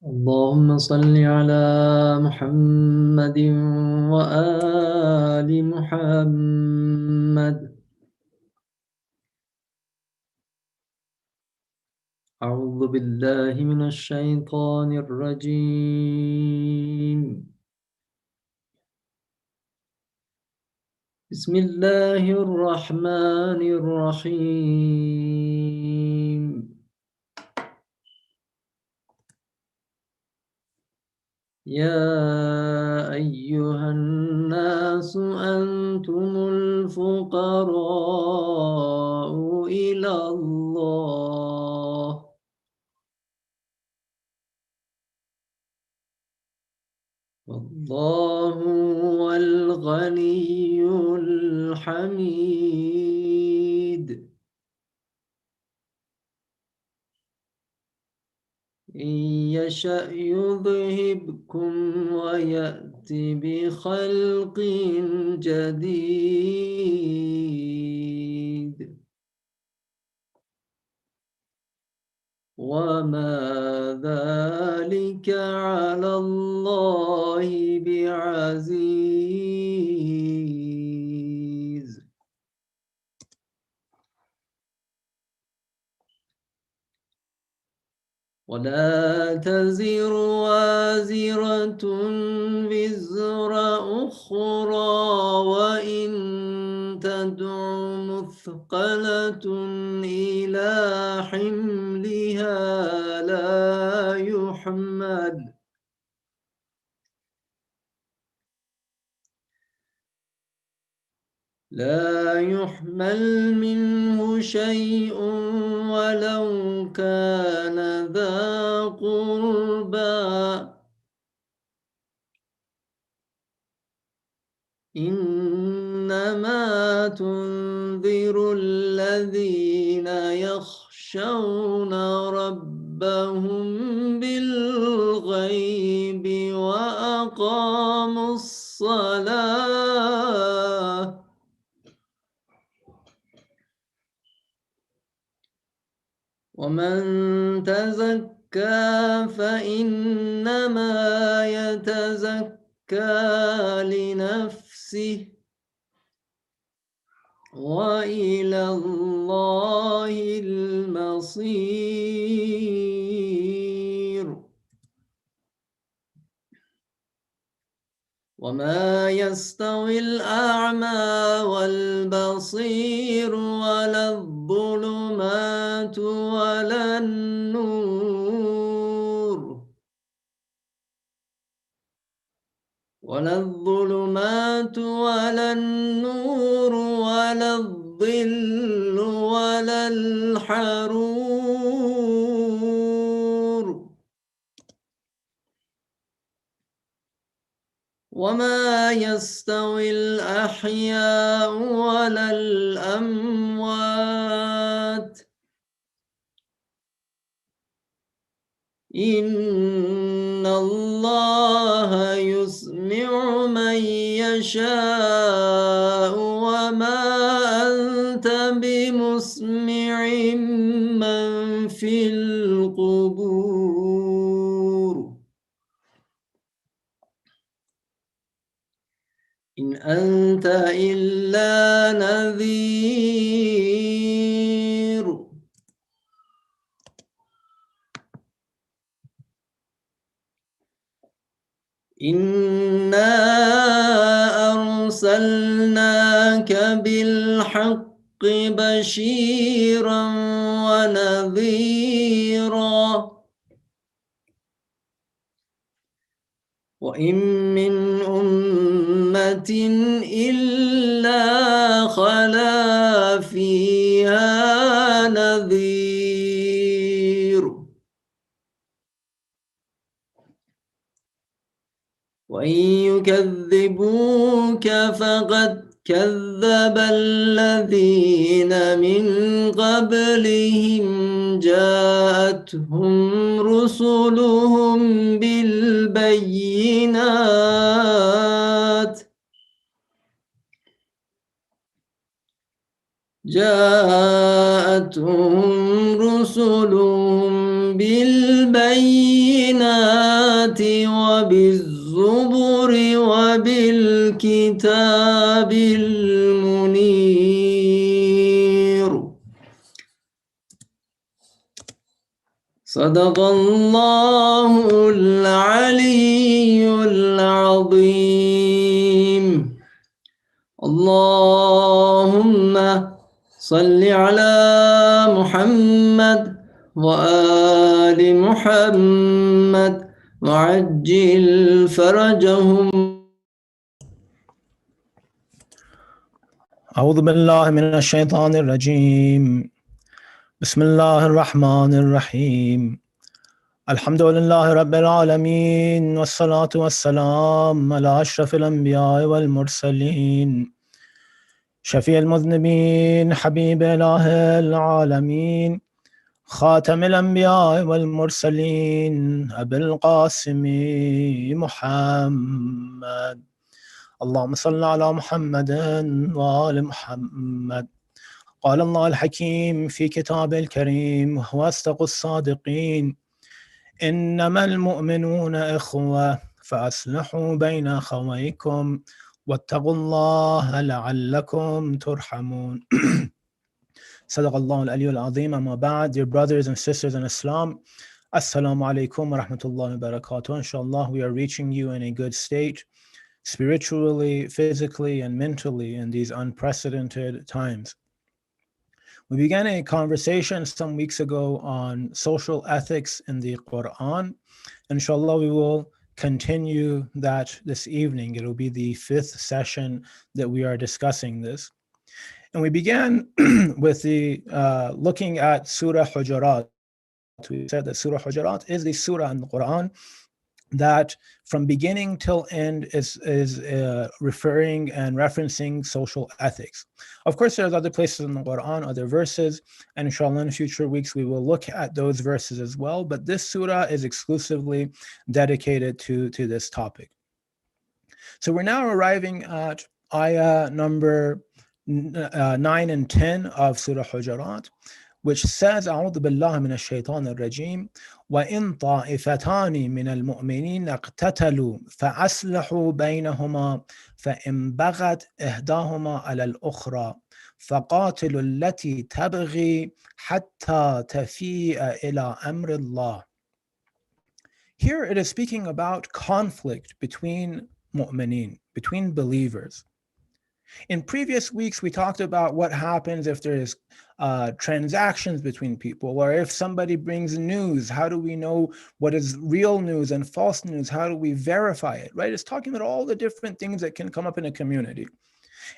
اللهم صل على محمد وآل محمد. أعوذ بالله من الشيطان الرجيم. بسم الله الرحمن الرحيم. يا أيها الناس أنتم الفقراء إلى الله والله هو الغني الحميد. إن يشأ يذهبكم ويأتي بخلق جديد وما ذلك على الله بعزيز. ولا تزر وازرة وزر أخرى وإن تدع مثقلة إلى حملها لا يحمل منه شيء ولو كان ذا قربى. إنما تنذر الذين يخشون ربهم بالغيب وأقاموا الصلاة ومن تزكى فإنما يتزكى لنفسه وإلى الله المصير. وما يستوي الأعمى والبصير ولا الظلمات ولا النور ولا الظل ولا الحرور وما يستوي الأحياء ولا الأموات إن الله يسمع من يشاء وما أنت بمسمع من في القبور إن أنت إلا نذير. إنا أرسلناك بالحق بشيرا ونذيرا وإن من أمة إلا خلا فيها نذير وإن يكذبوك فقد كذب الذين من قبلهم جاءتهم رسلهم بالبينات بالبينات وبالزبر وبالكتاب المنير. صدق الله العلي العظيم. اللهم صل على محمد وآل محمد وعجل فرجهم. أعوذ بالله من الشيطان الرجيم. بسم الله الرحمن الرحيم. الحمد لله رب العالمين، والصلاة والسلام على أشرف الأنبياء والمرسلين، شفيع المذنبين، حبيب إله العالمين، خاتم الأنبياء والمرسلين، أبي القاسم محمد. اللهم صل على محمد وآل محمد. قال الله الحكيم في كتابه الكريم وهو أصدق الصادقين: إنما المؤمنون إخوة فأصلحوا بين أخويكم واتقوا الله لعلكم ترحمون. صدق الله العلي العظيم. أما بعد, dear brothers and sisters in Islam, Assalamu alaikum wa rahmatullahi wa barakatuh. Inshallah, we are reaching you in a good state, spiritually, physically, and mentally in these unprecedented times. We began a conversation some weeks ago on social ethics in the Quran. Inshallah, we will continue that this evening. It will be the 5th session that we are discussing this. And we began with the looking at Surah Hujurat. We said that Surah Hujurat is the surah in the Quran that from beginning till end is referring and referencing social ethics. Of course, there's other places in the Quran, other verses, and inshallah in future weeks we will look at those verses as well, but this surah is exclusively dedicated to this topic. So we're now arriving at ayah number 9 and 10 of Surah Hujurat, which says, أعوذ بالله من الشيطان الرجيم وإن طائفتان من المؤمنين اقتتلوا فأصلحوا بينهما فإن بغت إحداهما على الأخرى فقاتلوا التي تبغي حتى تفيء إلى أمر الله. Here it is speaking about conflict between mu'mineen, between believers. In previous weeks, we talked about what happens if there is transactions between people, or if somebody brings news, how do we know what is real news and false news? How do we verify it, right? It's talking about all the different things that can come up in a community.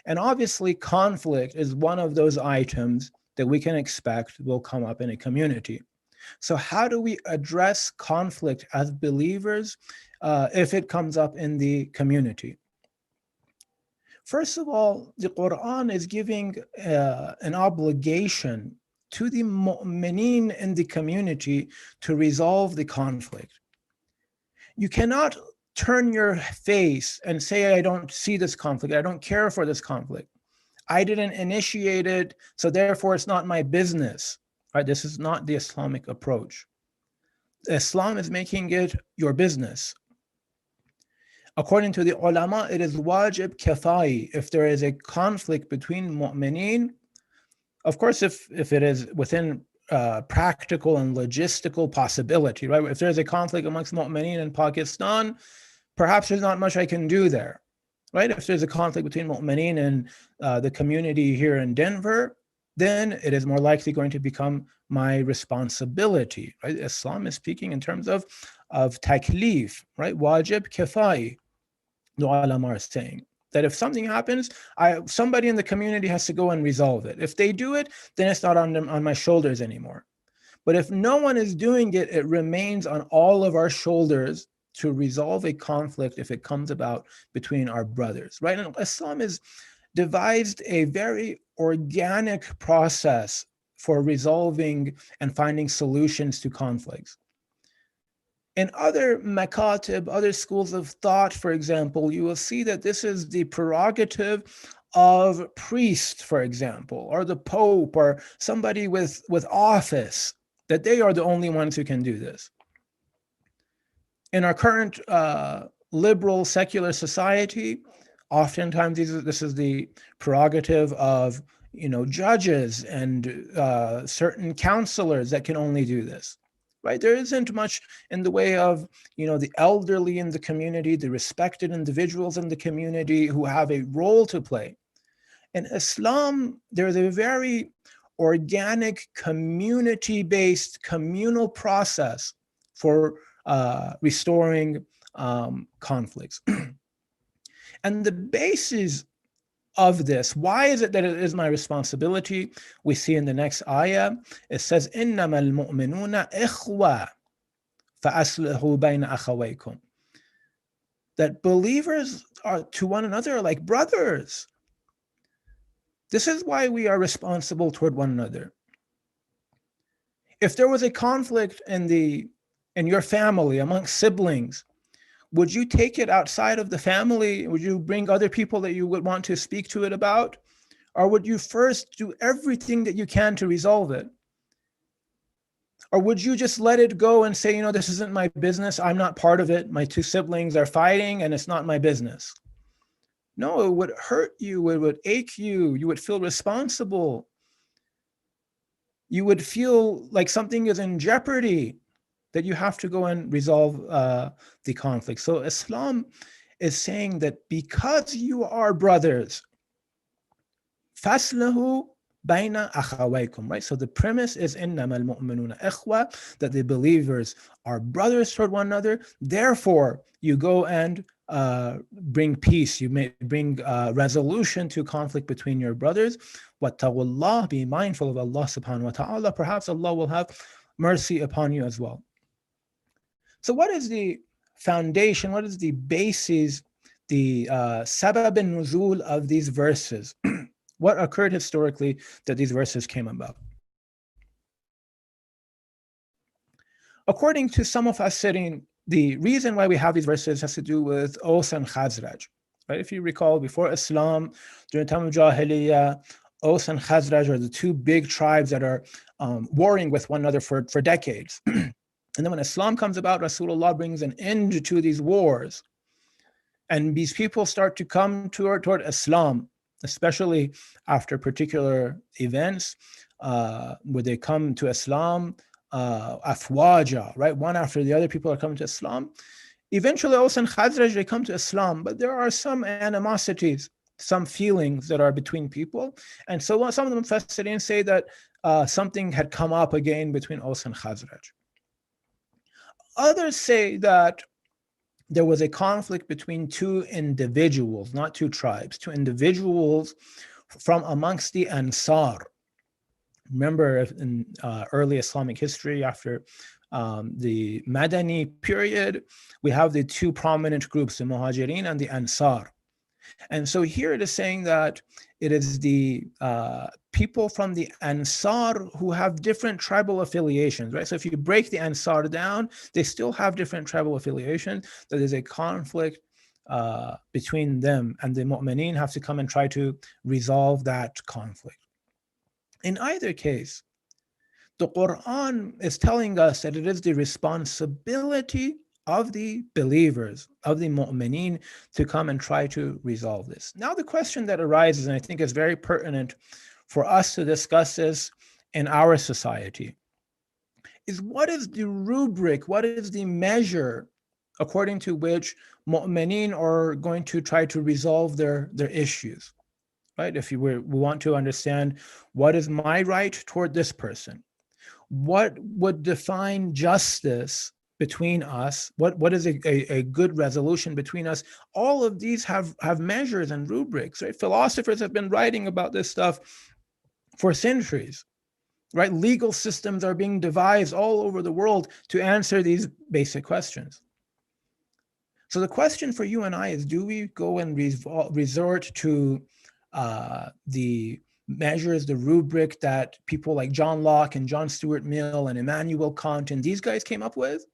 And obviously, conflict is one of those items that we can expect will come up in a community. So how do we address conflict as believers if it comes up in the community? First of all, the Quran is giving an obligation to the mu'mineen in the community to resolve the conflict. You cannot turn your face and say, I don't see this conflict, I don't care for this conflict. I didn't initiate it, so therefore it's not my business. Right? This is not the Islamic approach. Islam is making it your business. According to the ulama, it is wajib kifai if there is a conflict between mu'mineen. Of course, if it is within practical and logistical possibility, right? If there's a conflict amongst mu'mineen in Pakistan, perhaps there's not much I can do there, right? If there's a conflict between mu'mineen and the community here in Denver, then it is more likely going to become my responsibility, right? Islam is speaking in terms of taklif, right? Wajib kifai. The ulama are saying that if something happens, somebody in the community has to go and resolve it. If they do it, then it's not on my shoulders anymore. But if no one is doing it, it remains on all of our shoulders to resolve a conflict if it comes about between our brothers, right? And Islam has devised a very organic process for resolving and finding solutions to conflicts. In other makatib, other schools of thought, for example, you will see that this is the prerogative of priests, for example, or the Pope, or somebody with office, that they are the only ones who can do this. In our current liberal secular society, oftentimes this is the prerogative of judges and certain counselors that can only do this, right? There isn't much in the way of the elderly in the community, the respected individuals in the community who have a role to play. In Islam, there's a very organic, community-based, communal process for restoring conflicts. And the basis of this, why is it that it is my responsibility? We see in the next ayah, it says, إِنَّمَا الْمُؤْمِنُونَ إِخْوَةٌ فَأَصْلِحُوا بَيْنَ أَخَوَيْكُمْ. That believers are to one another like brothers. This is why we are responsible toward one another. If there was a conflict in your family amongst siblings, would you take it outside of the family? Would you bring other people that you would want to speak to it about? Or would you first do everything that you can to resolve it? Or would you just let it go and say, this isn't my business, I'm not part of it, my two siblings are fighting and it's not my business? No, it would hurt you, it would ache you, you would feel responsible. You would feel like something is in jeopardy, that you have to go and resolve the conflict. So Islam is saying that because you are brothers, faslahu baina akhawaykum, right? So the premise is innama al-mu'minuna ikhwa, that the believers are brothers toward one another. Therefore, you go and bring peace. You may bring resolution to conflict between your brothers. Wattaqullah, be mindful of Allah subhanahu wa ta'ala. Perhaps Allah will have mercy upon you as well. So what is the foundation? What is the basis, the sabab and nuzul of these verses? What occurred historically that these verses came about? According to some of us sitting, the reason why we have these verses has to do with Aus and Khazraj. Right? If you recall, before Islam, during the time of Jahiliyyah, Aus and Khazraj are the two big tribes that are warring with one another for decades. And then when Islam comes about, Rasulullah brings an end to these wars. And these people start to come toward Islam, especially after particular events where they come to Islam, afwaja, right? One after the other, people are coming to Islam. Eventually, Aus and Khazraj, they come to Islam, but there are some animosities, some feelings that are between people. And so some of the Mufassirin say that something had come up again between Aus and Khazraj. Others say that there was a conflict between two individuals, not two tribes, two individuals from amongst the Ansar. Remember in early Islamic history, after the Madani period, we have the two prominent groups, the Muhajirin and the Ansar. And so here it is saying that it is the people from the Ansar who have different tribal affiliations, right? So if you break the Ansar down, they still have different tribal affiliations. So there's a conflict between them, and the mu'mineen have to come and try to resolve that conflict. In either case, the Quran is telling us that it is the responsibility of the believers, of the mu'mineen, to come and try to resolve this. Now the question that arises, and I think is very pertinent for us to discuss this in our society, is what is the rubric, what is the measure according to which mu'mineen are going to try to resolve their issues, right? If we want to understand what is my right toward this person, what would define justice between us, what is a good resolution between us, all of these have measures and rubrics, right? Philosophers have been writing about this stuff for centuries, right? Legal systems are being devised all over the world to answer these basic questions. So the question for you and I is, do we go and resort to the measures, the rubric that people like John Locke and John Stuart Mill and Immanuel Kant and these guys came up with?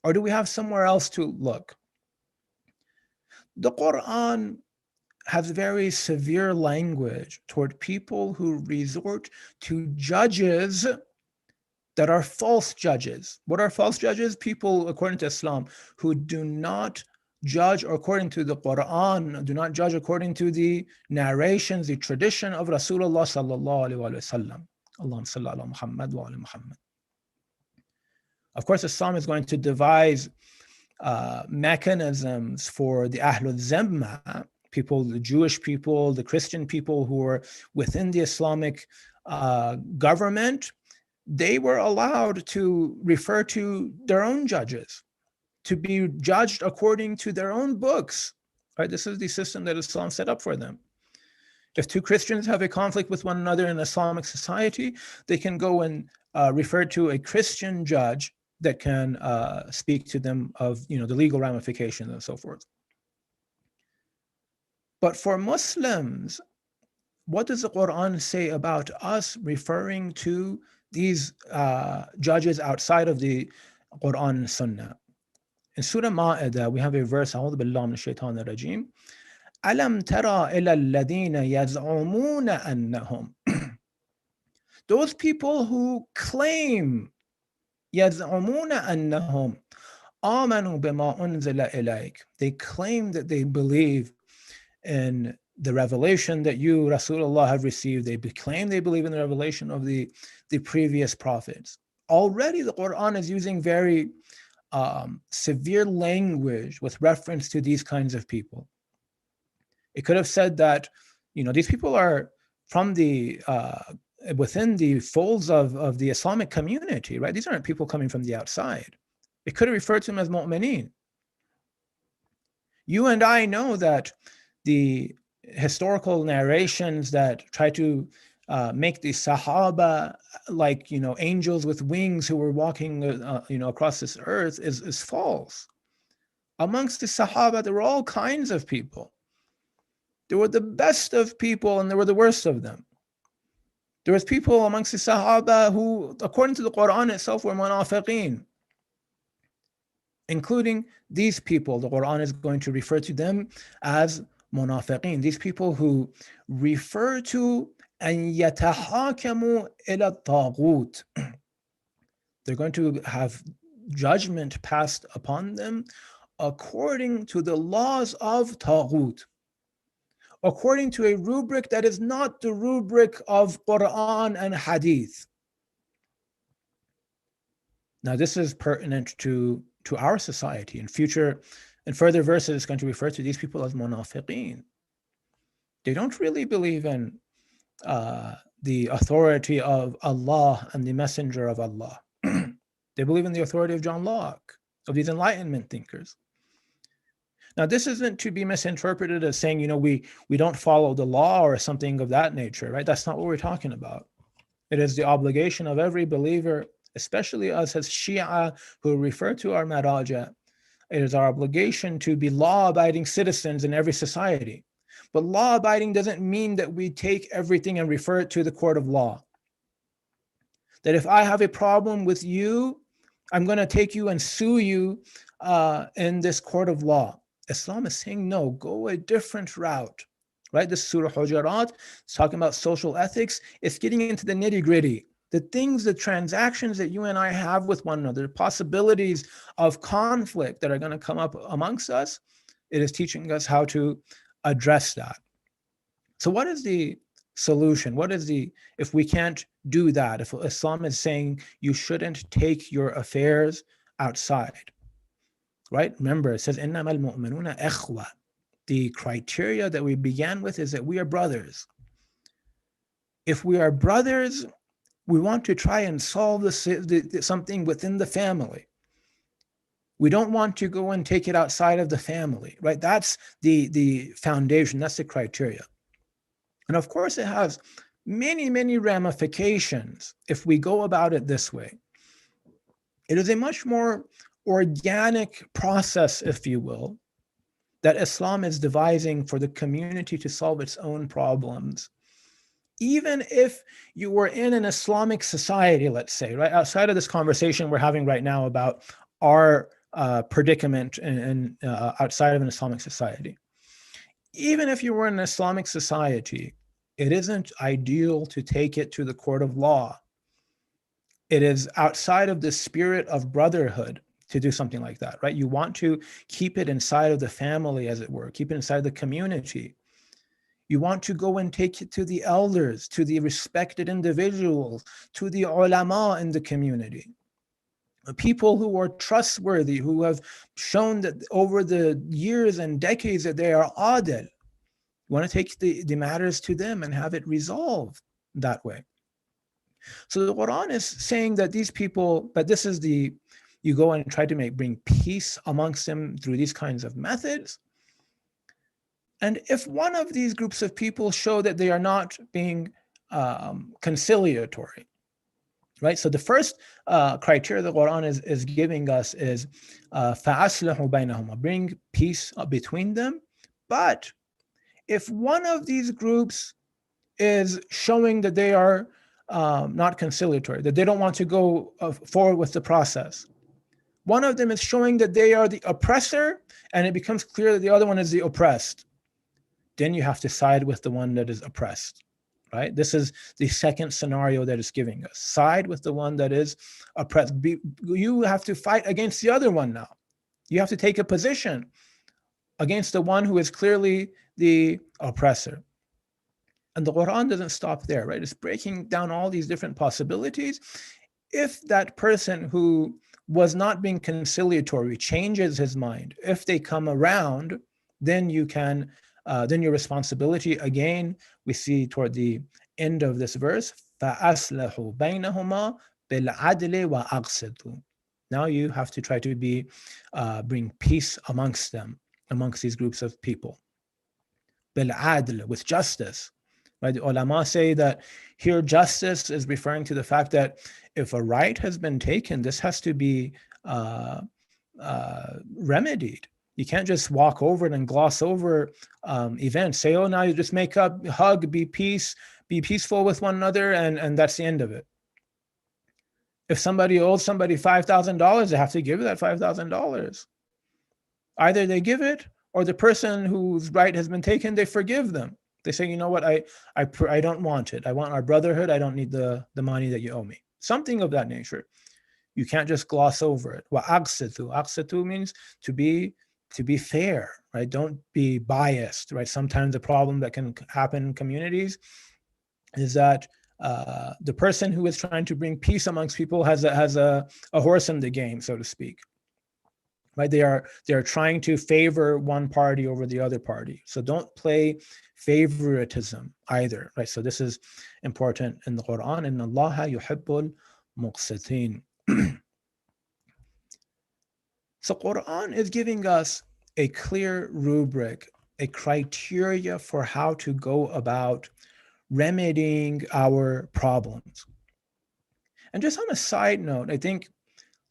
Or do we have somewhere else to look? The Quran has very severe language toward people who resort to judges that are false judges. What are false judges? People, according to Islam, who do not judge according to the Quran, do not judge according to the narrations, the tradition of Rasulullah sallallahu alaihi wasallam. Allahumma salli ala Muhammad wa ala Muhammad. Of course, Islam is going to devise mechanisms for the Ahlul Zimma, people, the Jewish people, the Christian people who are within the Islamic government. They were allowed to refer to their own judges, to be judged according to their own books. Right? This is the system that Islam set up for them. If two Christians have a conflict with one another in Islamic society, they can go and refer to a Christian judge that can speak to them of the legal ramifications and so forth. But for Muslims, what does the Quran say about us referring to these judges outside of the Quran and Sunnah? In Surah Ma'idah, we have a verse, أعوذ بالله من الشيطان الرجيم, ألم ترى إلى الذين يزعمون أنهم, those people who claim, يزعمون أنهم آمنوا بما أنزل إليك, they claim that they believe in the revelation that you, Rasulullah, have received. They claim they believe in the revelation of the previous prophets. Already the Quran is using very severe language with reference to these kinds of people. It could have said that, these people are from the within the folds of the Islamic community, right? These aren't people coming from the outside. It could have referred to them as mu'mineen. You and I know that the historical narrations that try to make the Sahaba like, angels with wings who were walking, across this earth is false. Amongst the Sahaba, there were all kinds of people. There were the best of people and there were the worst of them. There was people amongst the Sahaba who, according to the Quran itself, were munafiqeen, including these people. The Quran is going to refer to them as munafiqeen, these people who refer to أن يتحاكموا إلى الطاغوت. They're going to have judgment passed upon them according to the laws of Taghut, according to a rubric that is not the rubric of Quran and Hadith. Now, this is pertinent to our society. In further verses, it's going to refer to these people as munafiqeen. They don't really believe in the authority of Allah and the Messenger of Allah. They believe in the authority of John Locke, of these Enlightenment thinkers. Now, this isn't to be misinterpreted as saying, we don't follow the law or something of that nature, right? That's not what we're talking about. It is the obligation of every believer, especially us as Shia who refer to our Maraja. It is our obligation to be law-abiding citizens in every society. But law-abiding doesn't mean that we take everything and refer it to the court of law. That if I have a problem with you, I'm going to take you and sue you in this court of law. Islam is saying, no, go a different route, right? This Surah Hujurat is talking about social ethics. It's getting into the nitty-gritty, the things, the transactions that you and I have with one another, the possibilities of conflict that are going to come up amongst us. It is teaching us how to address that. So what is the solution? If we can't do that, if Islam is saying you shouldn't take your affairs outside, right? Remember, it says, إِنَّمَا الْمُؤْمِنُونَ إِخْوَةٌ. The criteria that we began with is that we are brothers. If we are brothers, we want to try and solve something within the family. We don't want to go and take it outside of the family, right? That's the foundation, that's the criteria. And of course, it has many, many ramifications if we go about it this way. It is a much more organic process, if you will, that Islam is devising for the community to solve its own problems. Even if you were in an Islamic society, let's say, right, outside of this conversation we're having right now about our predicament and outside of an Islamic society. Even if you were in an Islamic society, it isn't ideal to take it to the court of law. it is outside of the spirit of brotherhood to do something like that, right? You want to keep it inside of the family, as it were, keep it inside the community. You want to go and take it to the elders, to the respected individuals, to the ulama in the community, people who are trustworthy, who have shown that over the years and decades that they are adil. You want to take the matters to them and have it resolved that way. So the Quran is saying that these people, but this is you go and try to bring peace amongst them through these kinds of methods. And if one of these groups of people show that they are not being conciliatory, right? So the first criteria the Quran is giving us is فَأَصْلِحُوا بَيْنَهُمَا, bring peace between them. But if one of these groups is showing that they are not conciliatory, that they don't want to go forward with the process, one of them is showing that they are the oppressor, and it becomes clear that the other one is the oppressed, then you have to side with the one that is oppressed, right? This is the second scenario that it's giving us. Side with the one that is oppressed. You have to fight against the other one now. You have to take a position against the one who is clearly the oppressor. And the Quran doesn't stop there, right? It's breaking down all these different possibilities. If that person who was not being conciliatory changes his mind, if they come around, then you can, then your responsibility, again, we see toward the end of this verse, فَأَصْلَحُوا بَيْنَهُمَا بِالْعَدْلِ وَأَقْسِطُوا. Now you have to try to bring peace amongst them, amongst these groups of people. بِالْعَدْلِ, with justice. Right? The ulama say that here justice is referring to the fact that if a right has been taken, this has to be remedied. You can't just walk over it and gloss over events. Say, oh, now you just make up, hug, be peaceful with one another, and that's the end of it. If somebody owes somebody $5,000, they have to give that $5,000. Either they give it, or the person whose right has been taken, they forgive them. They say, you know what, I don't want it. I want our brotherhood. I don't need the money that you owe me. Something of that nature. You can't just gloss over it. وَأَقْسِطُوا. Aqsitu means to be fair, right? Don't be biased, right? Sometimes the problem that can happen in communities is that the person who is trying to bring peace amongst people has a horse in the game, so to speak. Right? They are trying to favor one party over the other party. So don't play favoritism either, right? So this is important in the Quran. إِنَّ اللَّهَ يُحِبُّ الْمُقْسِطِينَ. So Quran is giving us a clear rubric, a criteria for how to go about remedying our problems. And just on a side note, I think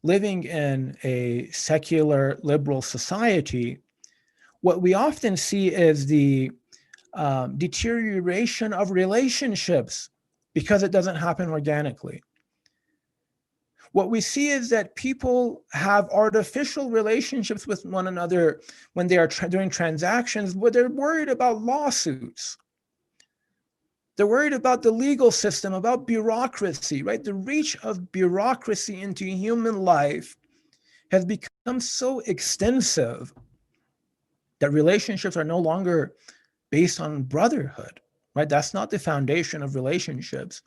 living in a secular liberal society, what we often see is the deterioration of relationships because it doesn't happen organically. What we see is that people have artificial relationships with one another when they are doing transactions, but they're worried about lawsuits. They're worried about the legal system, about bureaucracy, right? The reach of bureaucracy into human life has become so extensive that relationships are no longer based on brotherhood, right? That's not the foundation of relationships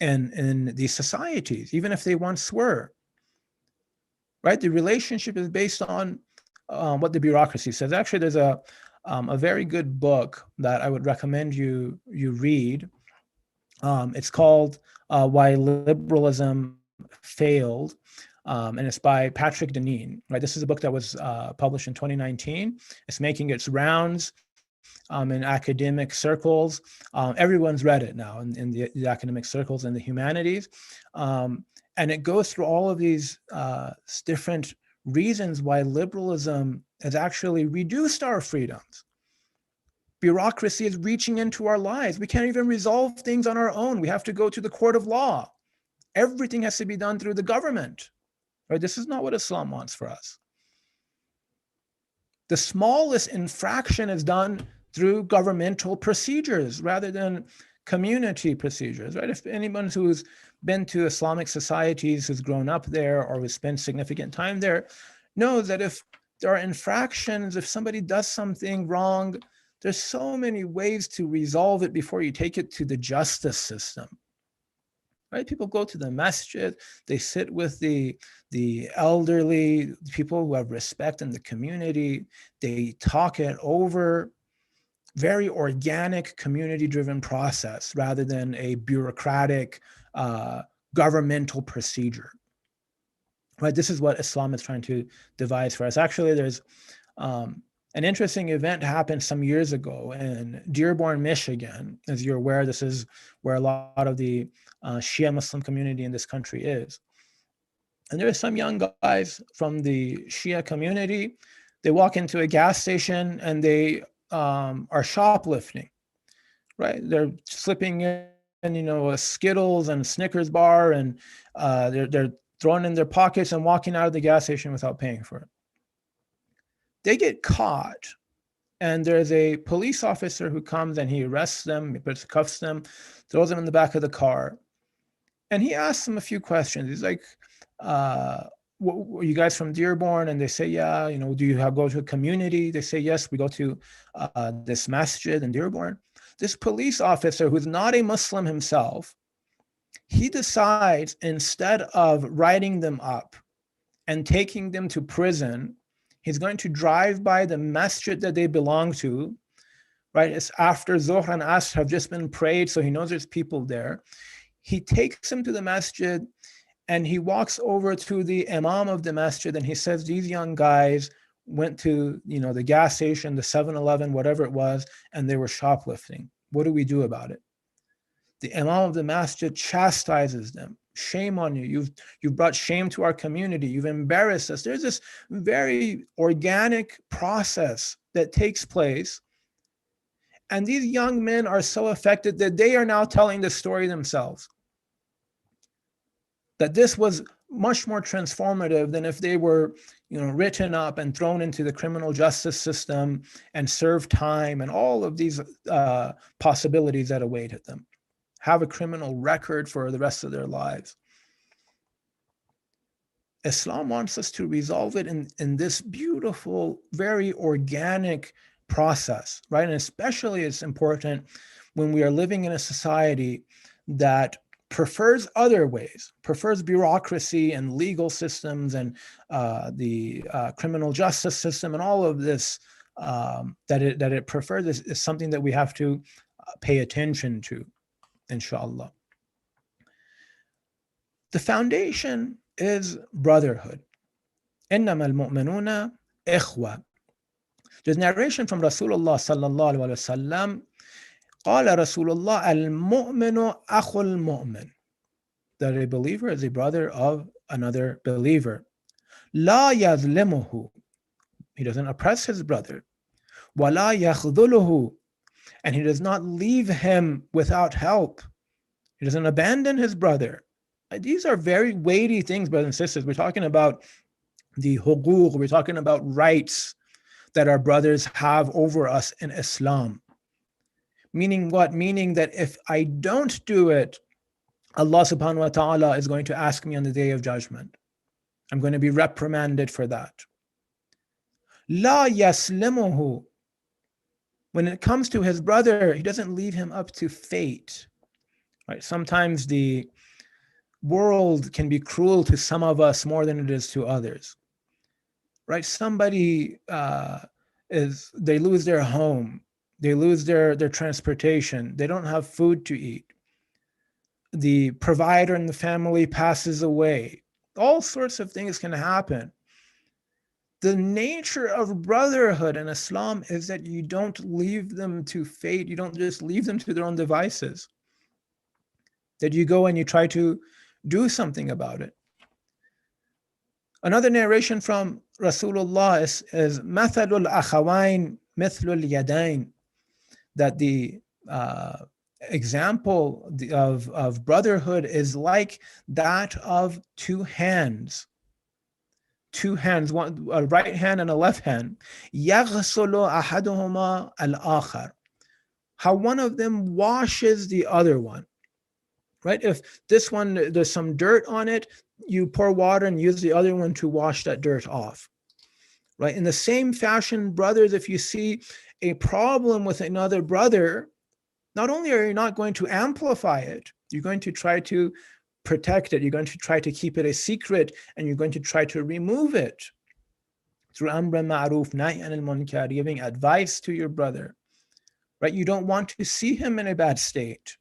in these societies, even if they once were, right? The relationship is based on what the bureaucracy says. Actually, there's a very good book that I would recommend you read. It's called Why Liberalism Failed, and it's by Patrick Deneen. Right, this is a book that was published in 2019. It's making its rounds in academic circles. Everyone's read it now in the academic circles and the humanities, and it goes through all of these different reasons why liberalism has actually reduced our freedoms. Bureaucracy is reaching into our lives. We can't even resolve things on our own. We have to go to the court of law. Everything has to be done through the government. Right? This is not what Islam wants for us. The smallest infraction is done through governmental procedures rather than community procedures. Right? If anyone who's been to Islamic societies, who's grown up there or who spent significant time there, knows that if there are infractions, if somebody does something wrong, there's so many ways to resolve it before you take it to the justice system. Right? People go to the masjid, they sit with the elderly, people who have respect in the community, they talk it over. Very organic, community-driven process rather than a bureaucratic governmental procedure. Right? This is what Islam is trying to devise for us. Actually, there's an interesting event happened some years ago in Dearborn, Michigan. As you're aware, this is where a lot of the Shia Muslim community in this country is. And there are some young guys from the Shia community. They walk into a gas station and they are shoplifting, right? They're slipping in, a Skittles and Snickers bar, and they're throwing in their pockets and walking out of the gas station without paying for it. They get caught, and there's a police officer who comes and he arrests them, he cuffs them, throws them in the back of the car, and he asks them a few questions. He's like, were you guys from Dearborn? And they say, yeah. Do you go to a community? They say, yes, we go to this masjid in Dearborn. This police officer, who's not a Muslim himself, he decides, instead of writing them up and taking them to prison, he's going to drive by the masjid that they belong to, right? It's after Zohr and Asr have just been prayed, so he knows there's people there. He takes them to the masjid, and he walks over to the imam of the masjid, and he says, these young guys went to, the gas station, the 7-Eleven, whatever it was, and they were shoplifting. What do we do about it? The imam of the masjid chastises them. Shame on you. You've brought shame to our community. You've embarrassed us. There's this very organic process that takes place. And these young men are so affected that they are now telling the story themselves. That this was much more transformative than if they were, written up and thrown into the criminal justice system and served time and all of these possibilities that awaited them. Have a criminal record for the rest of their lives. Islam wants us to resolve it in this beautiful, very organic process, right? And especially it's important when we are living in a society that prefers other ways, prefers bureaucracy and legal systems and the criminal justice system and all of this that it prefers is something that we have to pay attention to, inshallah. The foundation is brotherhood. إنما المؤمنون إخوة. There's narration from Rasulullah sallallahu alaihi wasallam. قال رسول الله المؤمن أخو المؤمن. That a believer is a brother of another believer. لا يظلمه. He doesn't oppress his brother. ولا يخذله. And he does not leave him without help. He doesn't abandon his brother. These are very weighty things, brothers and sisters. We're talking about the huquq, we're talking about rights that our brothers have over us in Islam. Meaning what? Meaning that if I don't do it, Allah subhanahu wa ta'ala is going to ask me on the day of judgment. I'm going to be reprimanded for that. La yaslimuhu. When it comes to his brother, he doesn't leave him up to fate. Right? Sometimes the world can be cruel to some of us more than it is to others. Right? Somebody they lose their home, they lose their transportation, they don't have food to eat. The provider in the family passes away. All sorts of things can happen. The nature of brotherhood in Islam is that you don't leave them to fate. You don't just leave them to their own devices. That you go and you try to do something about it. Another narration from Rasulullah is مَثَلُ الْأَخَوَيْنِ مِثْلُ الْيَدَيْنِ. That the example of brotherhood is like that of two hands. Two hands, one a right hand and a left hand. يَغْسُلُ أَحَدُهُمَا الْآخَرِ. How one of them washes the other one. right? If this one, there's some dirt on it, you pour water and use the other one to wash that dirt off, right? In the same fashion, brothers, if you see a problem with another brother, not only are you not going to amplify it, you're going to try to protect it, you're going to try to keep it a secret, and you're going to try to remove it through amr ma'ruf, nahy anil munkar, giving advice to your brother, right? You don't want to see him in a bad state,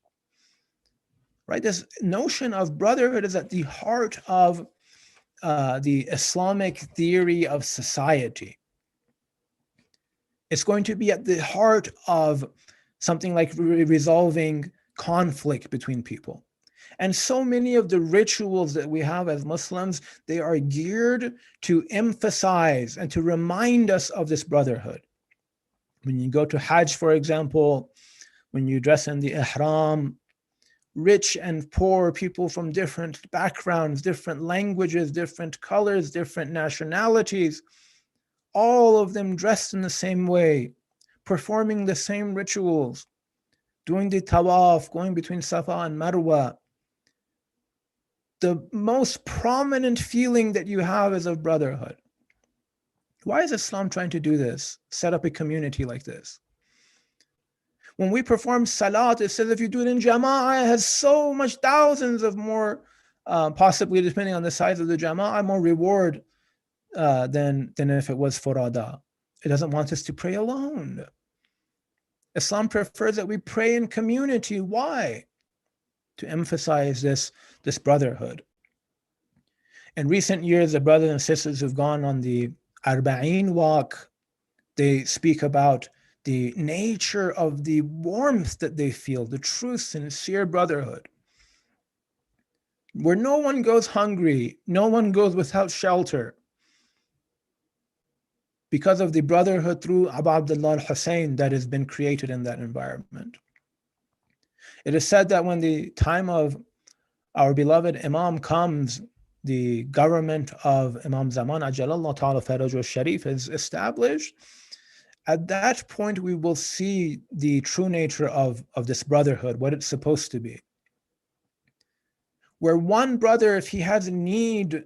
right? This notion of brotherhood is at the heart of the Islamic theory of society. It's going to be at the heart of something like resolving conflict between people. And so many of the rituals that we have as Muslims, they are geared to emphasize and to remind us of this brotherhood. When you go to Hajj, for example, when you dress in the ihram, rich and poor, people from different backgrounds, different languages, different colors, different nationalities, all of them dressed in the same way, performing the same rituals, doing the tawaf, going between Safa and Marwa. The most prominent feeling that you have is of brotherhood. Why is Islam trying to do this? Set up a community like this. When we perform salat, it says if you do it in jama'ah, it has so much, thousands of more, possibly depending on the size of the jama'ah, more reward than if it was furada. It doesn't want us to pray alone. Islam prefers that we pray in community. Why? To emphasize this brotherhood. In recent years, the brothers and sisters who've gone on the Arba'een walk, they speak about the nature of the warmth that they feel, the true, sincere brotherhood, where no one goes hungry, no one goes without shelter, because of the brotherhood through Abu Abdullah al-Hussein that has been created in that environment. It is said that when the time of our beloved Imam comes, the government of Imam Zaman Ajalallah Ta'ala Faraj al-Sharif is established. At that point, we will see the true nature of this brotherhood, what it's supposed to be. Where one brother, if he has a need,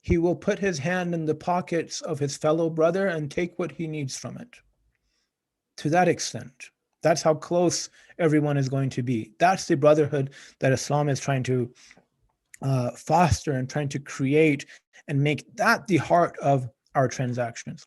he will put his hand in the pockets of his fellow brother and take what he needs from it. To that extent, that's how close everyone is going to be. That's the brotherhood that Islam is trying to foster and trying to create and make that the heart of our transactions.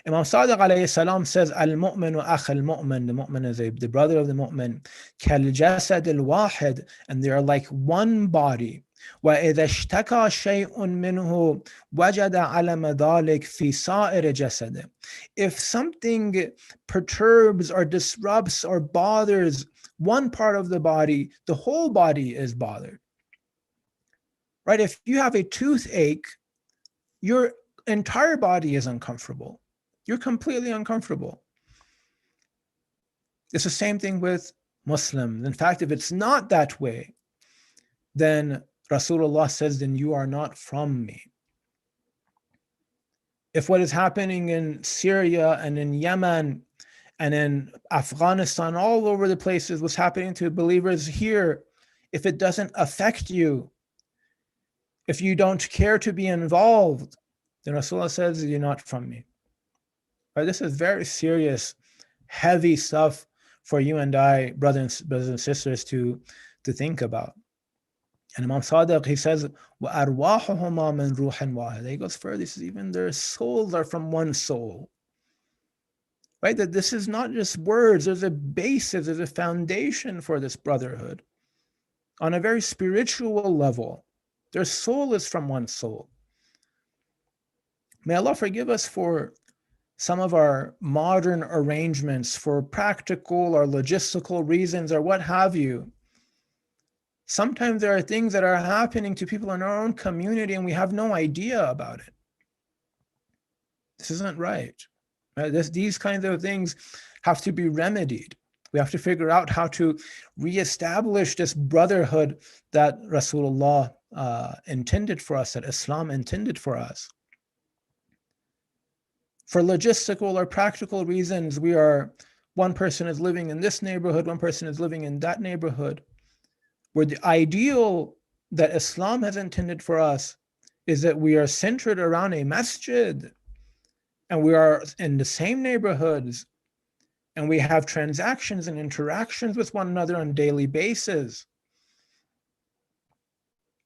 Imam Sadiq alayhi salam says, Al-mu'minu akh al-mu'min, the mu'min is the brother of the mu'min, kal-jasad al-wahid, and they are like one body. وَإِذَا اشْتَكَى شَيْءٌ مِّنْهُ وَجَدَ عَلَمَ ذَلِكَ فِي سَائِرِ جَسَدِهِ. If something perturbs or disrupts or bothers one part of the body, the whole body is bothered. Right? If you have a toothache, your entire body is uncomfortable. You're completely uncomfortable. It's the same thing with Muslims. In fact, if it's not that way, then Rasulullah says, then you are not from me. If what is happening in Syria and in Yemen and in Afghanistan, all over the places, what's happening to believers here, if it doesn't affect you, if you don't care to be involved, then Rasulullah says, you're not from me. Right? This is very serious, heavy stuff for you and I, brothers and sisters, to think about. And Imam Sadiq, he says, وَأَرْوَاحُهُمَا مِنْ رُوحٍ وَاحِدٍ. He goes further, he says, even their souls are from one soul. Right? That this is not just words, there's a basis, there's a foundation for this brotherhood. On a very spiritual level, their soul is from one soul. May Allah forgive us for some of our modern arrangements for practical or logistical reasons or what have you. Sometimes there are things that are happening to people in our own community and we have no idea about it. This isn't right. These kinds of things have to be remedied. We have to figure out how to reestablish this brotherhood that Rasulullah intended for us, that Islam intended for us. For logistical or practical reasons, one person is living in this neighborhood, one person is living in that neighborhood. where the ideal that Islam has intended for us is that we are centered around a masjid and we are in the same neighborhoods and we have transactions and interactions with one another on a daily basis,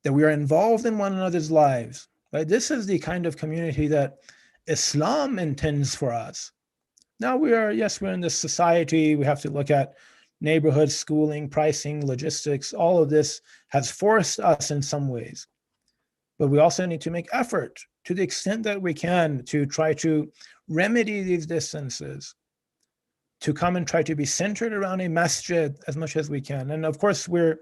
that we are involved in one another's lives. Right? This is the kind of community that Islam intends for us. Now we're in this society, we have to look at neighborhood schooling, pricing, logistics. All of this has forced us in some ways. But we also need to make effort to the extent that we can to try to remedy these distances, to come and try to be centered around a masjid as much as we can. And of course, we're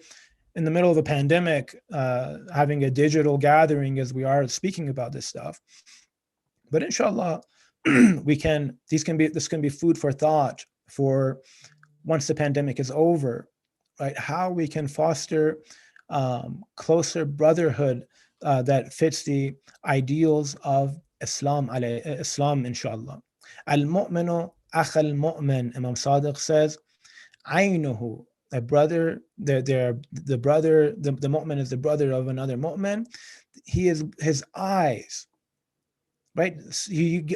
in the middle of a pandemic, having a digital gathering as we are speaking about this stuff. But inshallah, this can be food for thought for once the pandemic is over, right? How we can foster closer brotherhood that fits the ideals of Islam, inshallah. Al-mu'minu akh al-mu'min, Imam Sadiq says, aynuhu, a brother, the brother, the mu'min is the brother of another mu'min. He is his eyes, right?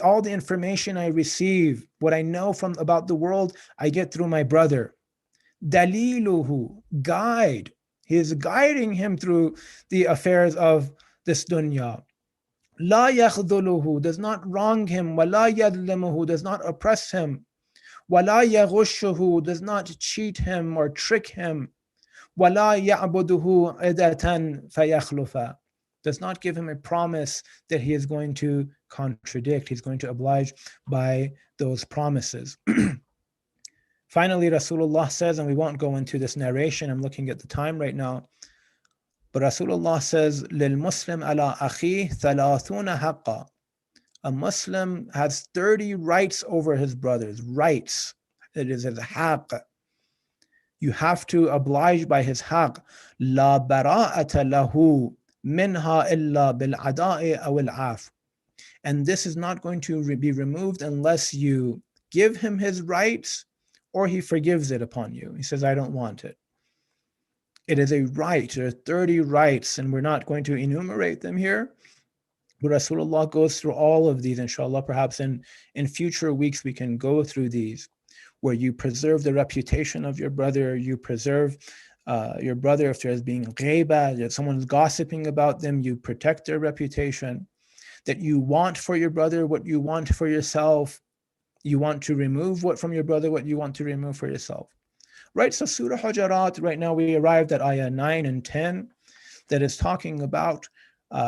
All the information I receive, what I know about the world, I get through my brother. Daliluhu, guide. He is guiding him through the affairs of this dunya. La yakhduluhu, does not wrong him. Wala yadlimuhu, does not oppress him. Wala yaghushuhu, does not cheat him or trick him. Wala ya'buduhu idatan fayakhlufa, does not give him a promise that he is going to contradict. He's going to oblige by those promises. Finally, Rasulullah says, and we won't go into this narration, I'm looking at the time right now, but Rasulullah says, لِلْمُسْلِمْ عَلَىٰ أَخِيهِ ثَلَاثُونَ حَقًّا. A Muslim has 30 rights over his brothers. Rights. It is his haqq. You have to oblige by his haqq. لَا بَرَاءَةَ لَهُ مِنْهَا إِلَّا بِالْعَدَاءِ أَوِ الْعَافِ. And this is not going to be removed unless you give him his rights or he forgives it upon you. He says, I don't want it. It is a right. There are 30 rights, and we're not going to enumerate them here. But Rasulullah goes through all of these, inshallah. Perhaps in future weeks we can go through these, where you preserve the reputation of your brother, you preserve your brother if there's being ghaiba, if someone's gossiping about them, you protect their reputation, that you want for your brother what you want for yourself. You want to remove what from your brother, what you want to remove for yourself. Right, so Surah Hujarat, right now we arrived at ayah 9 and 10, that is talking about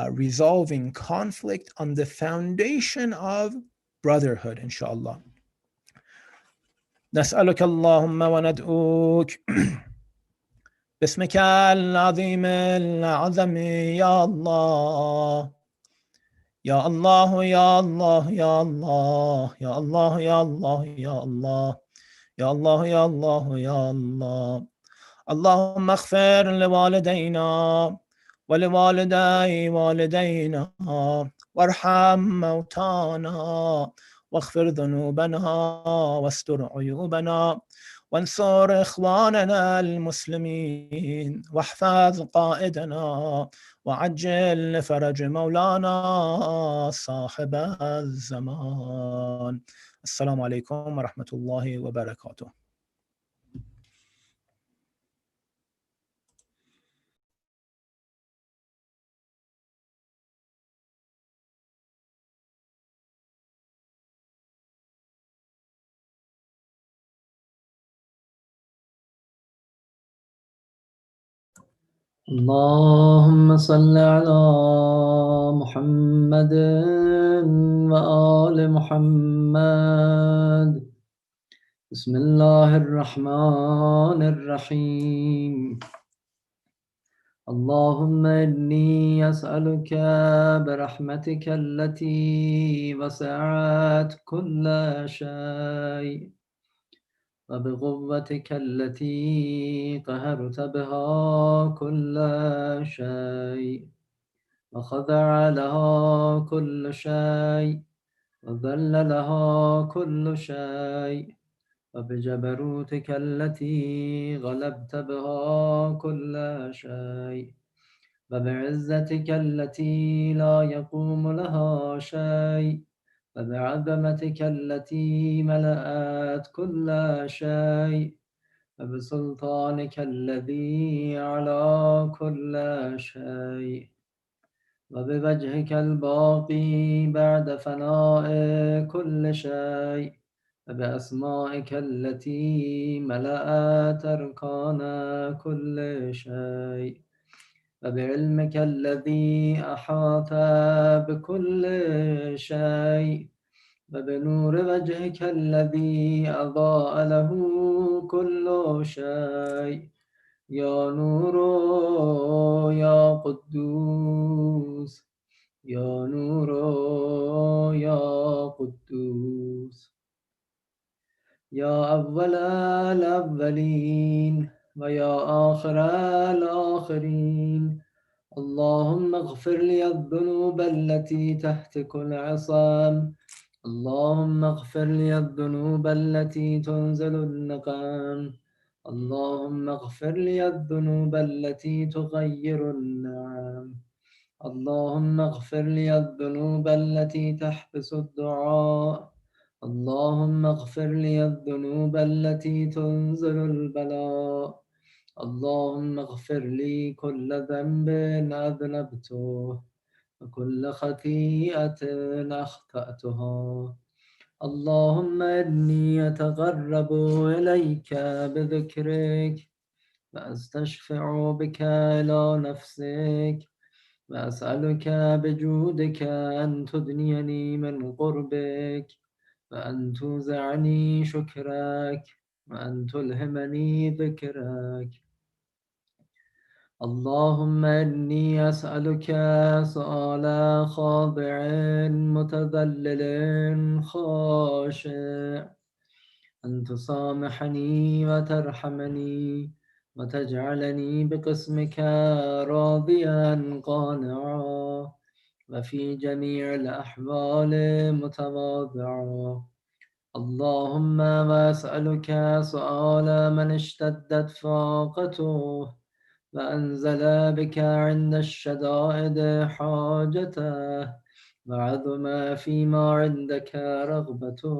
resolving conflict on the foundation of brotherhood, inshallah. نسألك اللهم وندعوك باسمك العظيم العظم يا الله يا الله يا الله يا الله يا الله يا الله يا الله يا الله يا الله يا الله. اللهم اغفر لوالدينا ولوالدي والدينا وارحم موتانا واغفر ذنوبنا واستر عيوبنا وانصر إخواننا المسلمين واحفظ قائدنا وعجل لفرج مولانا صاحب الزمان. السلام عليكم ورحمة الله وبركاته. اللهم صل على محمد وآل محمد. بسم الله الرحمن الرحيم. اللهم إني أسألك برحمتك التي وسعت كل شيء وبقوتك التي قهرت بها كل شيء وخضع لها كل شيء وذل لها كل شيء وبجبروتك التي غلبت بها كل شيء وبعزتك التي لا يقوم لها شيء وبعظمتك التي ملأت كل شيء وبسلطانك الذي على كل شيء وبوجهك الباقي بعد فناء كل شيء وبأسمائك التي ملأت أركان كل شيء وبعلمك الذي أحاط بكل شيء وبنور وجهك الذي أضاء له كل شيء يا نور يا قدوس يا نور يا قدوس يا أول الأولين ويا آخر الآخرين اللهم اغفر لي الذنوب التي تهتك العصام اللهم اغفر لي الذنوب التي تنزل النقام اللهم اغفر لي الذنوب التي تغير النعم اللهم اغفر لي الذنوب التي تحبس الدعاء اللهم اغفر لي الذنوب التي تنزل البلاء اللهم اغفر لي كل ذنب أذنبته وكل خطيئة أخطأتها اللهم إني أتقرب إليك بذكرك وأستشفع بك إلى نفسك وأسألك بجودك أن تدنيني من قربك وأن توزعني شكرك وأن تلهمني ذكرك اللهم إني أسألك سؤال خاضع متذلل خاشع أن تسامحني وترحمني وتجعلني بقسمك راضيا قانعا وفي جميع الأحوال متواضعا اللهم وأسألك سؤال من اشتدت فاقته وأنزل بك عند الشدائد حاجته وعظم فيما عندك رغبته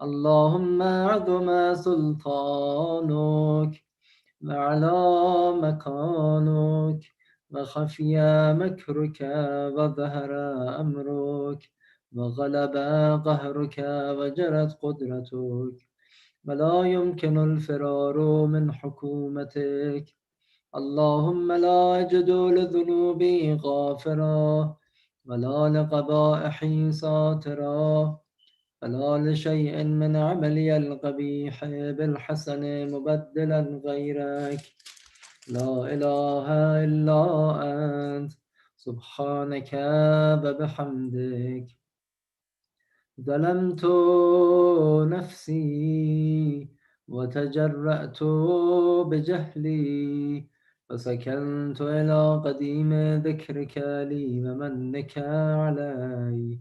اللهم عظم سلطانك وعلى مكانك وخفي مكرك وظهر أمرك وغلب قهرك وجرت قدرتك ولا يمكن الفرار من حكومتك اللهم لا أجد لذنوبي غافرا ولا لقبائحي ساترا ولا لشيء من عملي القبيح بالحسن مبدلا غيرك لا إله إلا أنت سبحانك وبحمدك ظلمت نفسي وتجرأت بجهلي وسكنت إلى قديم ذكرك لي ومنك علي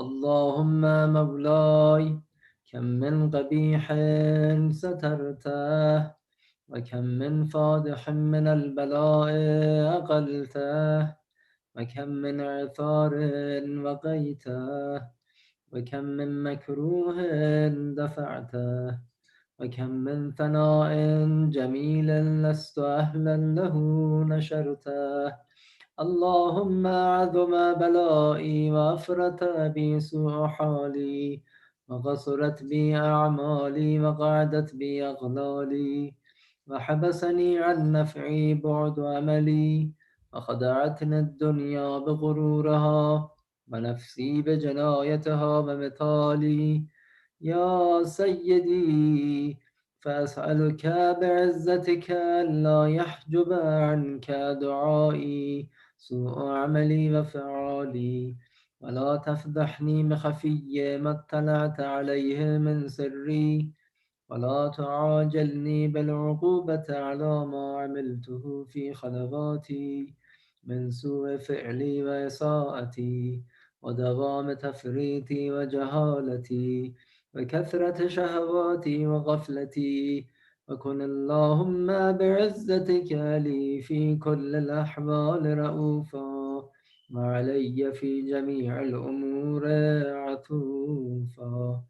اللهم مولاي كم من قبيح سترته وكم من فادح من البلاء أقلته وكم من عثار وقيته وكم من مكروه دفعته وكم من ثناء جميل لست أهلا له نشرته اللهم عظم بلائي وأفرت بي سوء حالي وقصرت بي أعمالي وقعدت بي أغلالي وحبسني عن نفعي بعد أملي وخدعتني الدنيا بغرورها ونفسي بجنايتها ومثالي يا سيدي فأسألك بعزتك ألا يحجب عنك دعائي سوء عملي وفعالي ولا تفضحني بخفي ما اطلعت عليه من سري ولا تعاجلني بالعقوبة على ما عملته في خلواتي من سوء فعلي وإساءتي ودوام تفريطي وجهالتي وكثرة شهواتي وغفلتي، وكن اللهم بعزتك لي في كل الأحوال رؤوفا، وعلي في جميع الأمور عطوفا.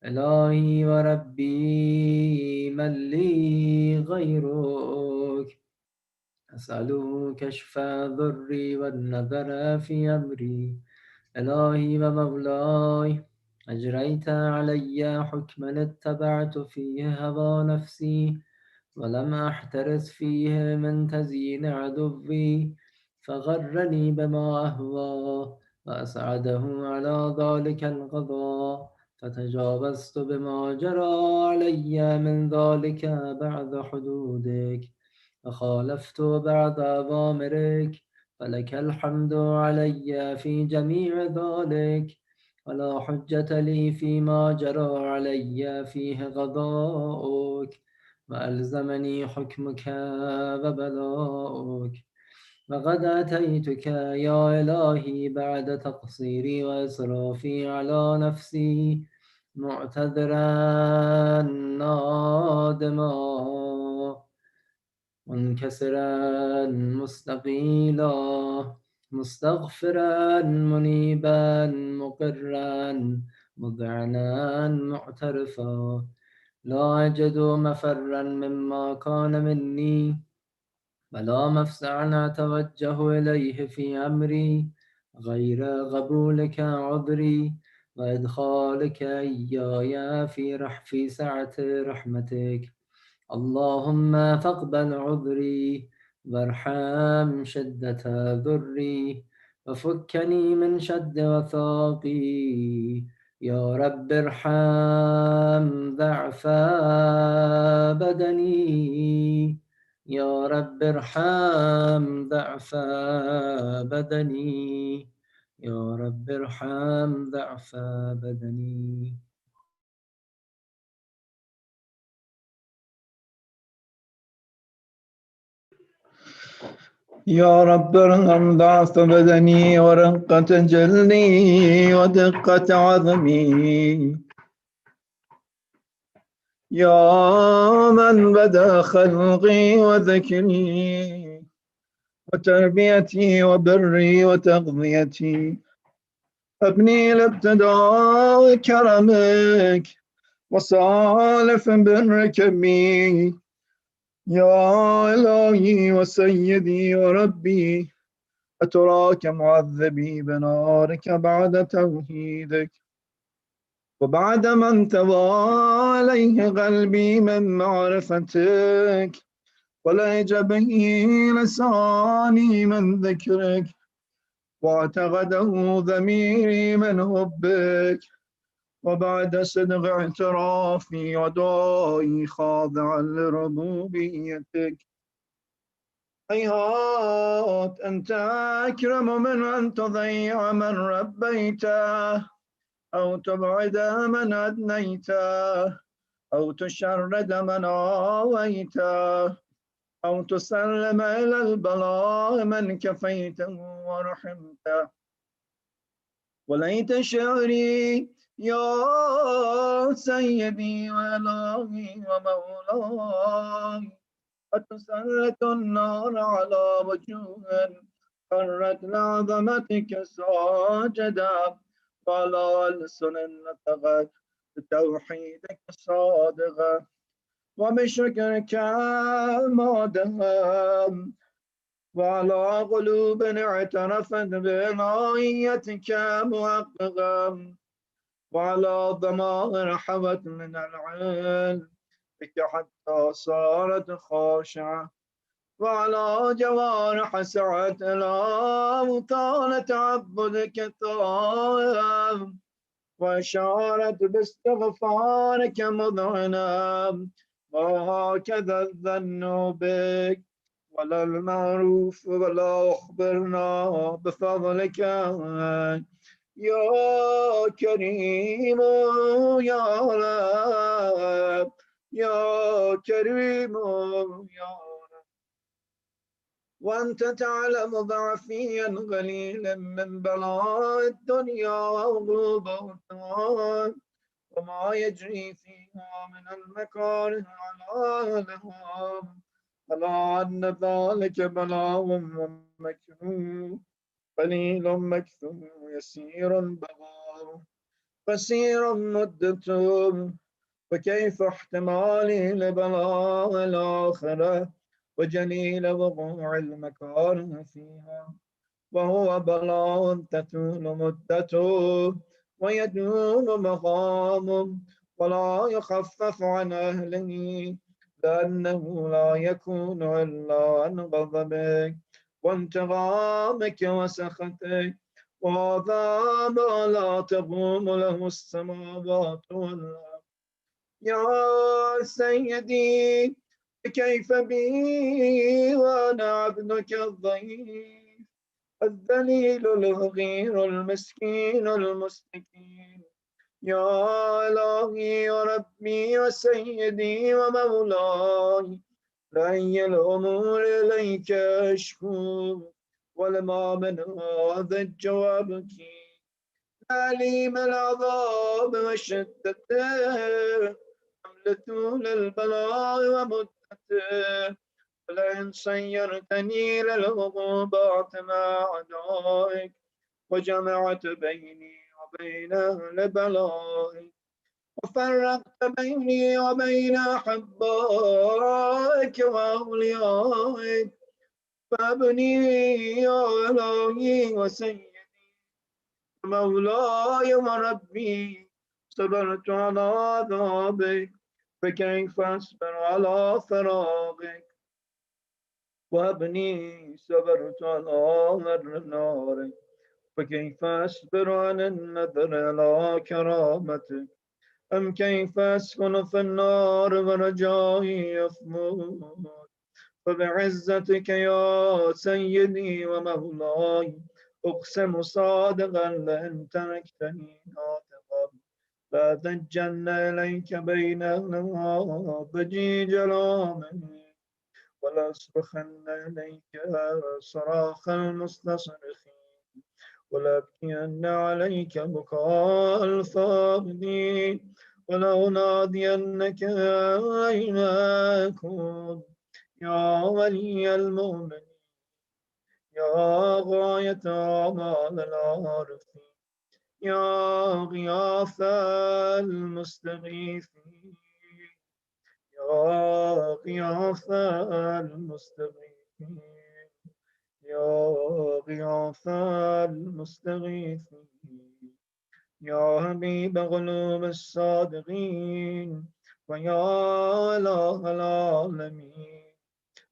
إلهي وربي من لي غيرك، أسأله كشف ضري والنظر في أمري. إلهي ومولاي، أجريت علي حكما اتبعت فيه هوى نفسي، ولم أحترس فيه من تزيين عدوي، فغرني بما أهوى وأسعده على ذلك القضاء، فتجاوزت بما جرى علي من ذلك بعد حدودك، وخالفت بعد أوامرك، فلك الحمد علي في جميع ذلك، ولا حجة لي فيما جرى علي فيه قضاؤك، وألزمني حكمك وبلاؤك. وقد أتيتك يا إلهي بعد تقصيري وإسرافي على نفسي، معتذرا نادما منكسرا مستقيلا، مستغفرا منيبا مقرا مذعنا معترفا، لا أجد مفرا مما كان مني، ولا مفزعا أتوجه إليه في أمري غير قبولك عذري، وإدخالك إياي في سعة رحمتك. اللهم فاقبل عذري، وارحم شدة ذري، وفكني من شد وثاقي. يا رب ارحم ضعف بدني، يا رب ارحم ضعف بدني، يا رب ارحم ضعف بدني. يا رب ارحم ضعف بدني ورقة جلدي ودقة عظمي. يا من بدا خلقي وذكري وتربيتي وبري وتغذيتي، ابني لابتداء كرمك وصالف برك بي. يا إلهي وسيدي وربي، أتراك معذبي بنارك بعد توحيدك، وبعد ما انتوى عليه قلبي من معرفتك، ولهج به لساني من ذكرك، واعتقده ضميري من حبك، وبعد صدق اعترافي ودعائي خاضعا لربوبيتك. هيهات أنت أكرم من أن تضيع من ربيته، أو تبعد من أدنيته، أو تشرد من آويته، أو تسلم إلى البلاء من كفيته ورحمته. وليت شعري يا سيدي وإلهي ومولاي، أتسلط النار على وجوه فرت لعظمتك ساجدا، وعلى ألسن نطقت بتوحيدك صادقا، وبشكرك مادها، وعلى قلوب اعترفت بإلهيتك محققا، وعلى ضمائر حوت من العلم بك حتى صارت خاشعة، وعلى جوارح سعت إلى أوطان تعبدك طائعة، وأشارت باستغفارك مذعنة. وهكذا الظن بك ولا المعروف، ولا أخبرنا بفضلك يا كريم يا رب، يا كريم يا رب. وأنت تعلم ضعفي قليلا من بلاء الدنيا وغلوبها، وما يجري فيها من المكاره على لهم، ألا أن ذلك بلاء ومكروه، قليل مكثوم يسير بغاء، قصير مدته، وكيف احتمالي لبلاء الآخرة وجليل وقوع المكاره فيها، وهو بلاء تطول مدته ويدوم مقامه ولا يخفف عن أهله، لأنه لا يكون إلا عن غضبك وانتقامك وسخطك، وهذا ما لا تقوم له السماوات والأرض. يا سيدي كيف بي وأنا عبدك الضعيف الذليل الغير المسكين المستكين، يا إلهي يا ربي وسيدي ومولاي، لأي الأمور إليك أشكو، ولما من هذا الجواب تعليم العذاب وشدته، حملة للبلاء ومدته، ولئن صيرتني للعقوبات مع أعدائك وجمعت بيني وبين أهل بلائك وفرقت بيني وبين أحبائك وأوليائك، فابني يا إلهي وسيدي مولاي وربي، صبرت على عذابك فكيف أصبر على فراقك، وابني صبرت على نارك فكيف أصبر عن النذر على كرامتك، أم كيف أسكن في النار ورجائي يفمود، فبعزتك يا سيدي ومولاي أقسم صادقا لئن تركتني ناطقا لأتجن إليك بين ضجيج العامل ولأصرخن إليك صراخ المستصرخين ولأبكين عليك بكاء الفاقدين ولأنادينك أين أكون يا ولي المؤمنين، يا غاية آمال العارفين، يا غياث المستغيثين، يا غياث المستغيثين، يا غياث المستغيثين، يا حبيب قلوب الصادقين، ويا إله العالمين،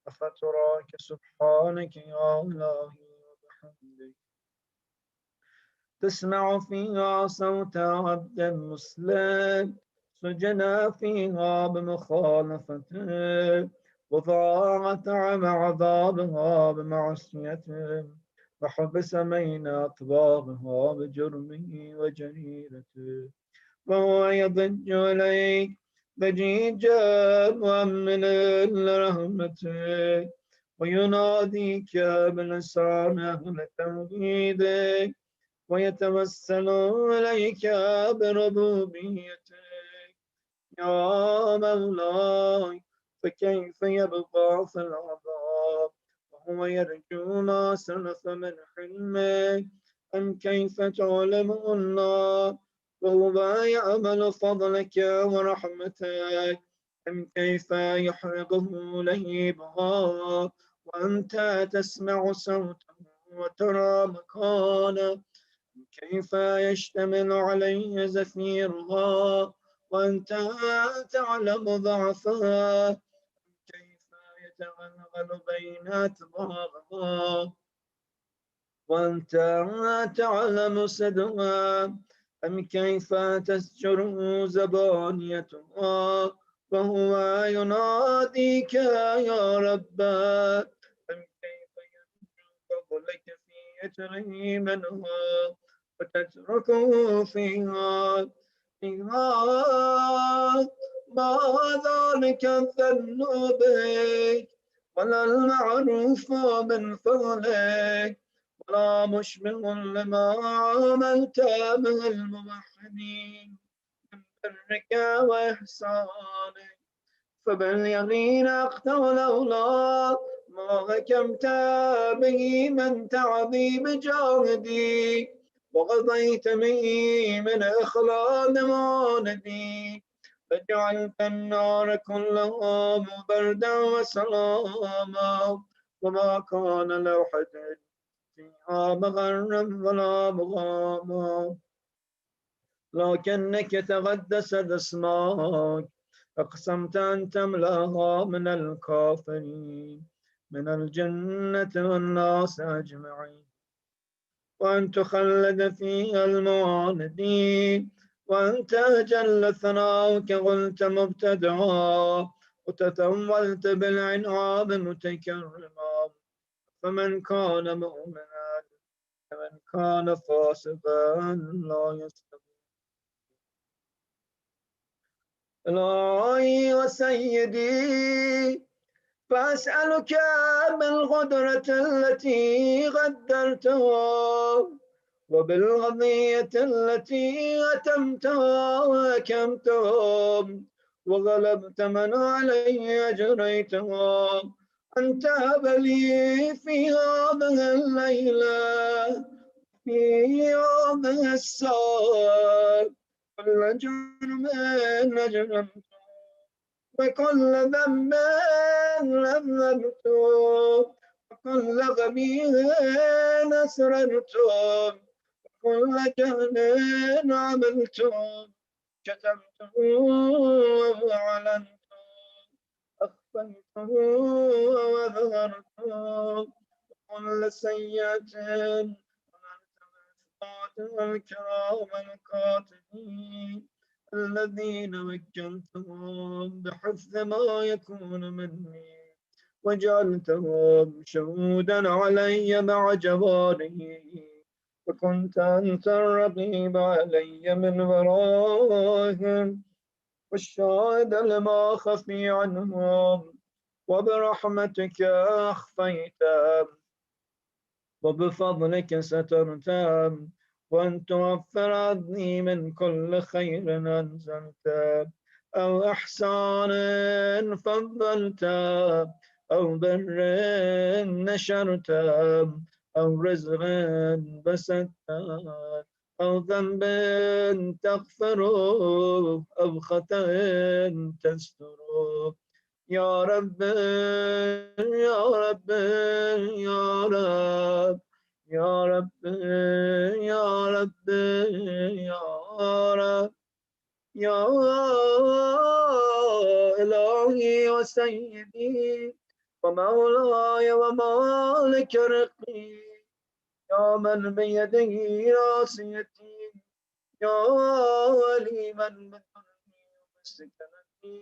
أفتراك سبحانك يا إلهي وبحمدك تسمع فيها صوت عبد مسلم سجنا فيها بمخالفته وضاعت مع عذابها بمعصيته وحبس بين أطباقها بجرمه وجريرته، وهو يضج إليك ضجيجا مؤمن لرحمتك ويناديك بلسان أهل توحيدك ويتوسل إليك بربوبيتك يا مولاي، فكيف يبقى في العذاب وهو يرجو ما سلف من حلمك، أم كيف تعلم النار وهو يعمل فضلك ورحمتك، أم كيف يحرقه لهيبها وأنت تسمع صوته وترى مكانه، كيف يشتمل عليه زفيرها وأنت تعلم ضعفها، كيف يتغلغل بين أطباقها وأنت تعلم صدقها، أم كيف تسجر زبانيتها وهو يناديك يا رب، أم كيف ينجو فضلك في يتره منها وتتركه فيها ما ذلك الظن بك ولا المعروف من فضلك ولا مشبه لما عملت من الموحدين من برك وإحسانك، فباليقين أقتل أولاد ما حكمت به من تعذيب جاهدي، وقضيت به من إخلاد ماندي، فجعلت النار كلها بردا وسلاما، وما كان لوحة فيها مغرا ولا مغاما، لكنك تقدست اسماك، أقسمت أن تملأها من الكافرين من الجنة والناس أجمعين، وأن تخلد فيها المعاندين، وأنت جل ثناؤك قلت مبتدعا، وتثولت بالعنعاب متكرما، فمن كان مؤمنا ومن كان فاسقا لا يستوي. إلهي وسيدي، فأسألك بالقدرة التي قدرتها، وبالقضية التي أتمتها وأكمتها وغلبت من علي أجريتها، أن تهب لي في هذه الليلة في يوم الساعة كل جرم أجرمته، وكل ذنب أذنبته، وكل قبيح أسررته، وكل جهل عملته، كتمته وأعلنته، أخفيته وأظهرته، وكل سيئة الكرام الكاتبين الذين وكلتهم بحفظ ما يكون مني، وجعلتهم شهودا علي مع جواره، وكنت أنت الرقيب علي من ورائهم، والشاهد لما خفي عنهم، وبرحمتك أخفيتهم، وبفضلك سترتم، وأن توفر عني من كل خير أنزلت، أو إحسان فضلت، أو بر نشرت، أو رزق بسطت، أو ذنب تغفر، أو خطأ تستر، يا رب يا رب يا رب يا رب يا رب يا رب يا إلهي وسيدي ومولاي ومالك رقي، يا من بيده ناصيتي، يا وليما بضري ومسكنتي،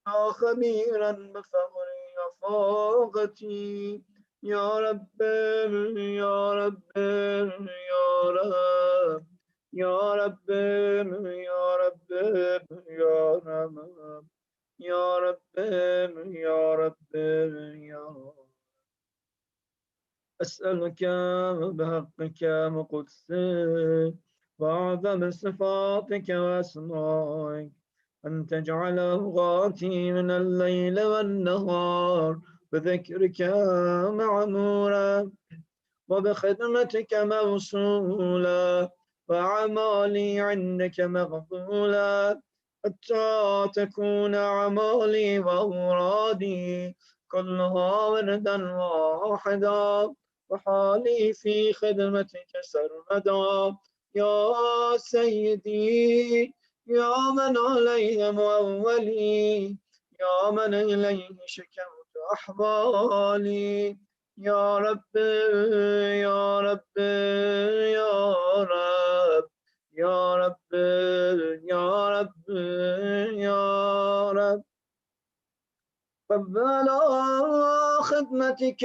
يا خبيرا بفقري وفاقتي، يا رب يا رب يا رب يا رب يا رب يا رب يا رب يا رب يا رب، أسألك بحقك وقدسك وأعظم صفاتك وأسمائك أن تجعل أوقاتي من الليل والنهار بذكرك معمورا، وبخدمتك موصولا، وأعمالي عندك مقبولا، حتى تكون أعمالي وأورادي كلها وردا واحدا، وحالي في خدمتك سرمدا، يا سيدي يا من علي مؤولي، يا من إليه شكوت أحوالي، يا رب يا رب يا رب يا رب يا رب يا رب، ربنا خدمتك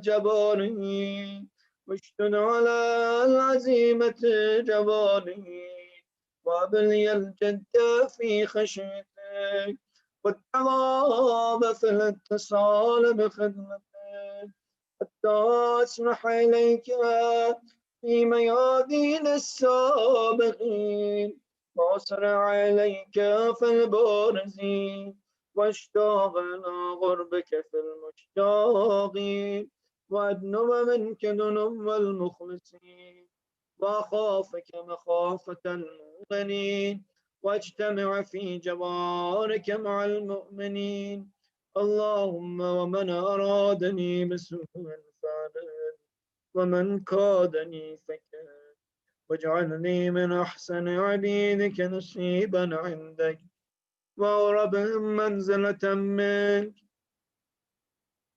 جباري، واشتد على العزيمة جباري، وابلي الجد في خشيتك، والتواب في الاتصال بخدمتك، حتى أسمح إليك في ميادين السابقين، وأسرع إليك في البارز واشتاق إلى غربك في المشتاق وأدنو منك دنو المخلصين وأخافك مخافة المؤمنين واجتمع في جوارك مع المؤمنين اللهم ومن أرادني بسوء فعل ومن كادني فكان واجعلني من أحسن عبيدك نصيبا عندك وأقربهم منزلة منك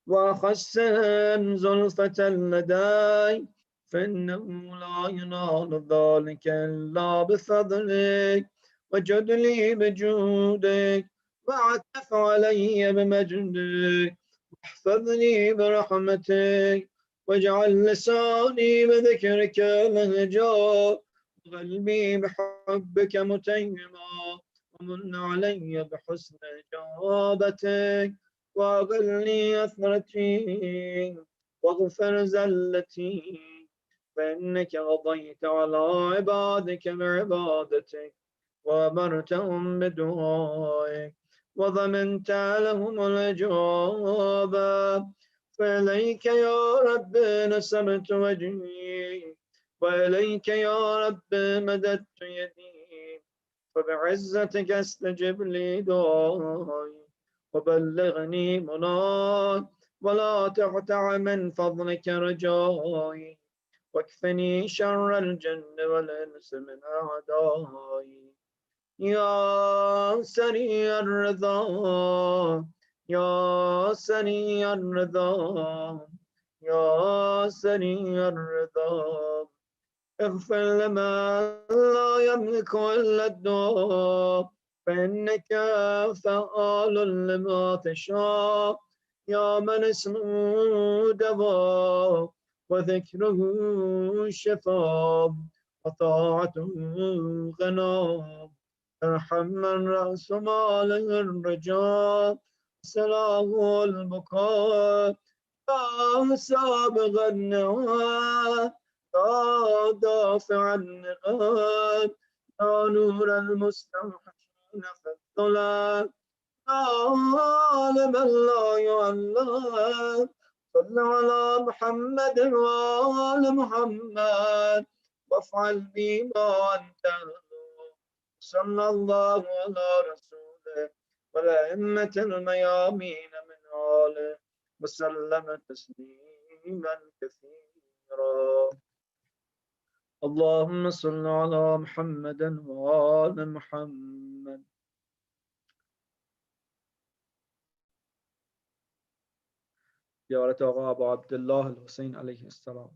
وأخسهم زلفة لدي فإنه لا ينال ذلك إلا بفضلك وجد لي بجودك وعتف علي بمجدك واحفظني برحمتك واجعل لساني بذكرك لهجا وقلبي بحبك متيما ومن علي بحسن إجابتك وأغلني أثرتي واغفر زلتي فإنك قضيت على عبادك بعبادتك وأمرتهم بدعائك وضمنت لهم الإجابة فإليك يا رب نسبت وجهي وإليك يا رب مددت يدي فبعزتك استجب لي دعائي وبلغني مناي ولا تقطع من فضلك رجائي واكفني شر الجن والإنس من أعدائي يا سريع الرضا يا سريع الرضا يا سريع الرضا اغفر لمن لا يملك إلا الدعاء فإنك فعال لما تشاء يا من اسمه دواء وذكره شفاء وطاعته غنى ارحم من رأس ماله الرجاء سلاه البكاء يا سابغ النوى يا دافع النقاب يا نور المستوحشين في الظلام يا عالم لا يعلم صل على محمد وآل محمد وافعل بما أنت صلى الله على رسوله والأئمة الميامين من آله وسلم تسليما كثيرا اللهم صل على محمد وآل محمد زيارة آقا أبو عبد الله الحسين عليه السلام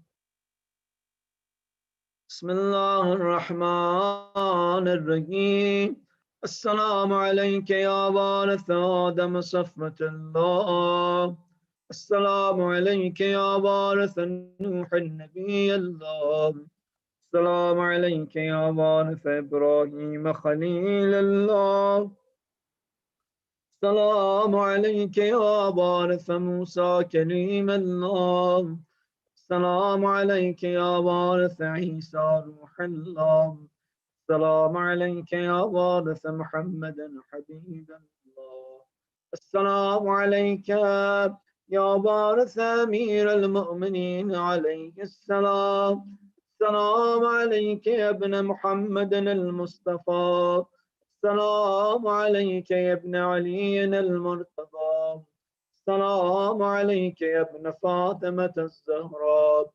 بسم الله الرحمن الرحيم السلام عليك يا وارث آدم صفوة الله السلام عليك يا وارث نوح النبي الله السلام عليك يا وارث إبراهيم خليل الله السلام عليك يا وارث موسى كريم الله السلام عليك يا وارث عيسى روح الله السلام عليك يا وارث محمد حبيب الله السلام عليك يا وارث أمير المؤمنين عليه السلام السلام عليك يا ابن محمد المصطفى السلام عليك يا ابن علي المرتضى السلام عليك يا ابن فاطمة الزهراء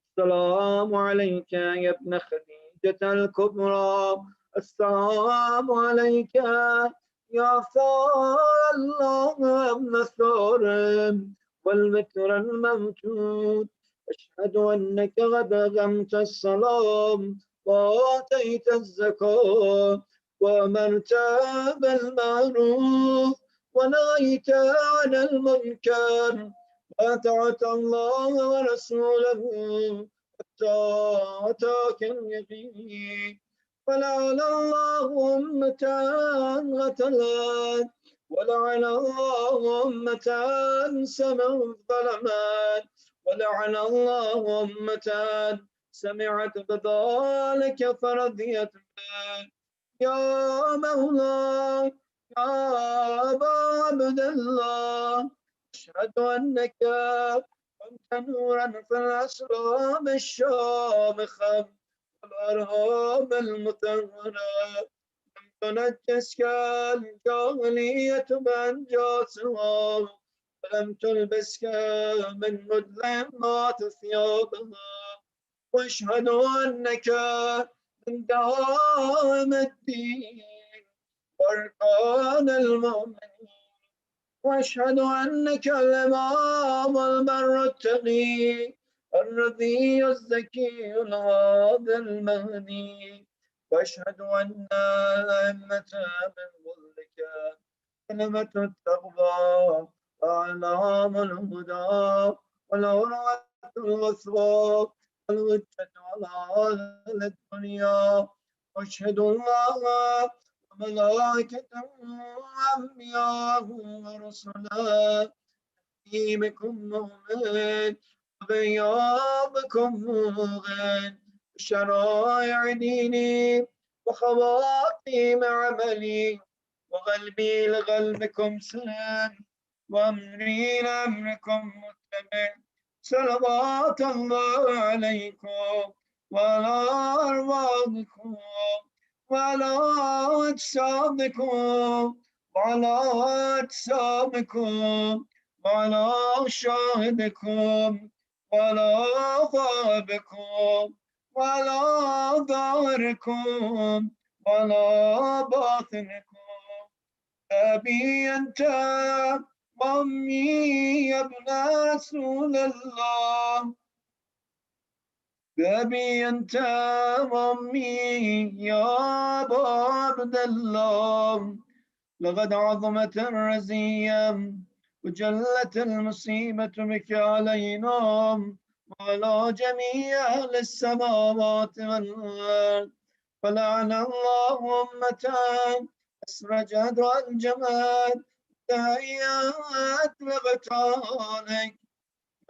السلام عليك يا ابن خديجة الكبرى السلام عليك يا ثار الله ابن ثور والبكر الموجود أشهد أنك قد أقمت الصلاة وآتيت الزكاة وأمرت بالمعروف ونهيت عن المنكر وأطعت الله ورسوله حتى أتاك اليقين ولعن الله أمة قتلت ولعن الله أمة سمعت ظلمت ولعن الله أمة سمعت بذلك فرضيت به يا مولاي يا أبا عبد الله أشهد أنك كنت نورا في الأسراب الشامخة والأرهاب المطهرة تنجسك الجاهلية بأنجاسها ولم تلبسك من مظلمات ثيابها واشهد أنك من دعائم الدين وأركان المؤمنين واشهد أنك الإمام البر التقي الرضي الزكي الهادي المهدي واشهد أن الأئمة من فضلك كلمة التقوى وأعلام الهدى والعروة الوثقى والوجة على أهل الدنيا واشهد الله وملائكته وأنبياءه ورسله بكم مؤمن وبيابكم موغن شرائع ديني وخواتيم عملي وقلبي لقلبكم سلام وأمري لأمركم متبع صلوات الله عليكم وعلى أرواحكم وعلى أجسامكم وعلى أجسامكم وعلى شاهدكم وعلى غائبكم وعلى ظاهركم وعلى باطنكم أبي أنت وأمي يا ابن رسول الله بأبي أنت وأمي يا أبا عبد الله لقد عظمت الرزية وجلت المصيبة بك علينا وعلى جميع أهل السماوات والأرض فلعن الله أمتان أسرجت والجمال تهيأت بغتانك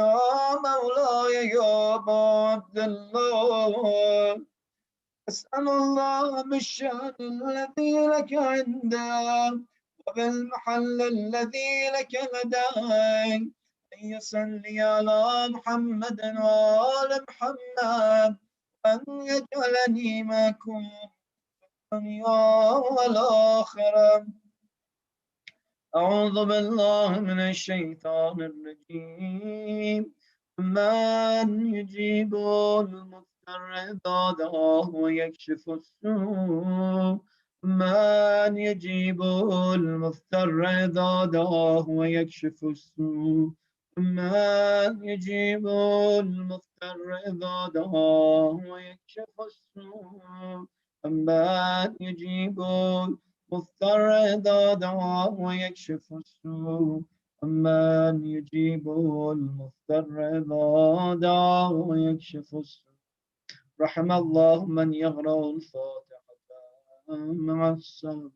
يا مولاي يا أبا عبد الله أسأل الله بالشأن الذي لك عنده وبالمحل الذي لك لديه أن يصلي على محمد وآل محمد وأن يجعلني معكم في الدنيا والآخرة أعوذ بالله من الشيطان الرجيم من يجيب المضطر إذا دعاه ويكشف السوء من يجيب المضطر إذا دعاه ويكشف السوء من يجيب المضطر إذا دعاه ويكشف السوء من يجيب مضطر إذا دعاه ويكشف السوء أمن يجيب المضطر إذا دعاه ويكشف السوء رحم الله من يقرأ الفاتحة مع السلام